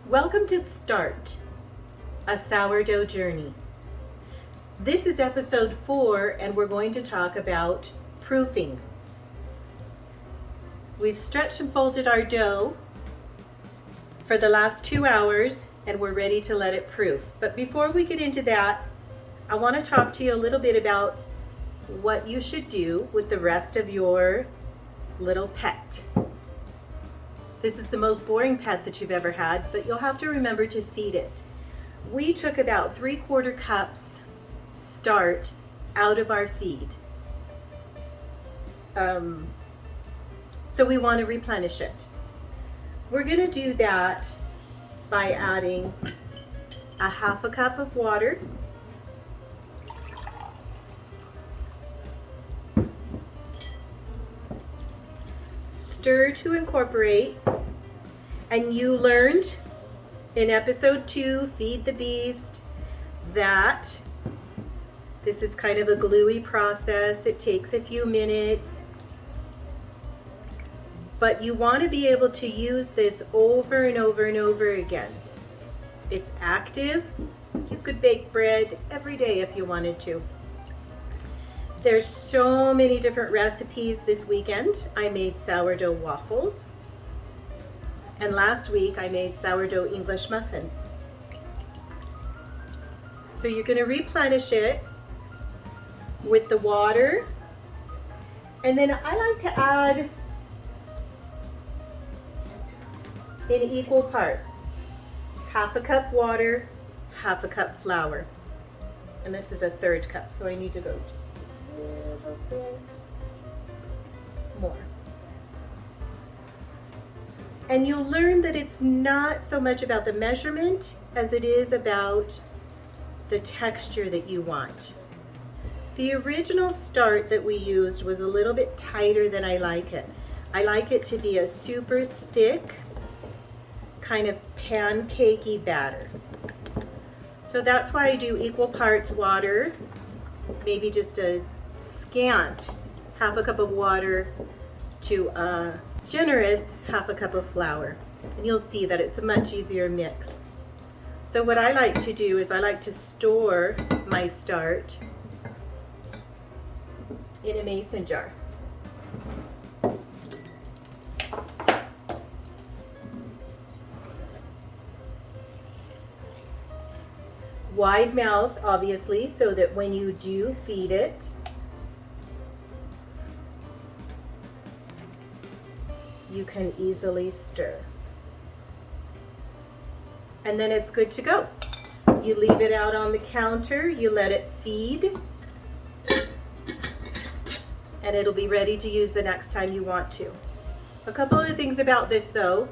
Welcome to Start, a sourdough journey. This is episode 4 and we're going to talk about proofing. We've stretched and folded our dough for the last 2 hours and we're ready to let it proof. But before we get into that, I want to talk to you a little bit about what you should do with the rest of your little pet. This is the most boring pet that you've ever had, but you'll have to remember to feed it. We took about 3/4 cups start out of our feed. So we want to replenish it. We're going to do that by adding a 1/2 cup of water, stir to incorporate, and you learned in episode 2, Feed the Beast, that this is kind of a gluey process. It takes a few minutes, but you want to be able to use this over and over and over again. It's active. You could bake bread every day if you wanted to. There's so many different recipes this weekend. I made sourdough waffles. And last week I made sourdough English muffins. So you're going to replenish it with the water. And then I like to add in equal parts. 1/2 cup water, 1/2 cup flour. And this is a 1/3 cup, so I need to go just a little bit more. And you'll learn that it's not so much about the measurement as it is about the texture that you want. The original start that we used was a little bit tighter than I like it. I like it to be a super thick, kind of pancakey batter. So that's why I do equal parts water, maybe just a scant 1/2 cup of water to a generous 1/2 cup of flour. And you'll see that it's a much easier mix. So what I like to do is I like to store my start in a mason jar. Wide mouth, obviously, so that when you do feed it, you can easily stir. And then it's good to go. You leave it out on the counter, you let it feed, and it'll be ready to use the next time you want to. A couple of things about this though.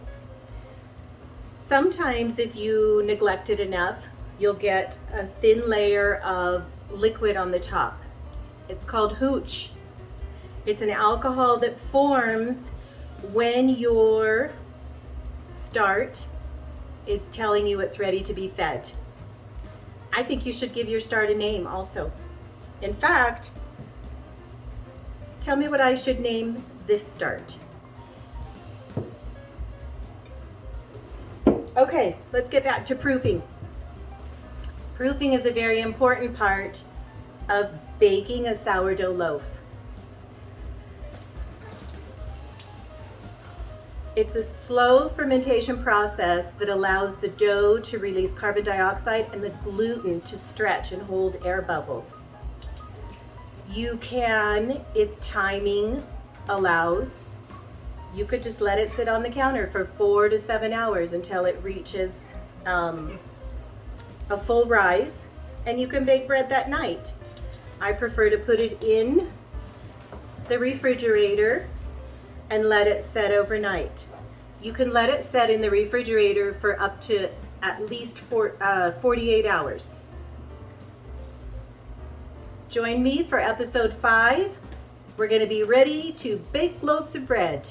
Sometimes if you neglect it enough, you'll get a thin layer of liquid on the top. It's called hooch. It's an alcohol that forms when your start is telling you it's ready to be fed. I think you should give your start a name also. In fact, tell me what I should name this start. Okay, let's get back to proofing. Proofing is a very important part of baking a sourdough loaf. It's a slow fermentation process that allows the dough to release carbon dioxide and the gluten to stretch and hold air bubbles. You can, if timing allows, you could just let it sit on the counter for 4 to 7 hours until it reaches a full rise, and you can bake bread that night. I prefer to put it in the refrigerator and let it set overnight. You can let it set in the refrigerator for up to at least 48 hours. Join me for episode 5. We're going to be ready to bake loaves of bread.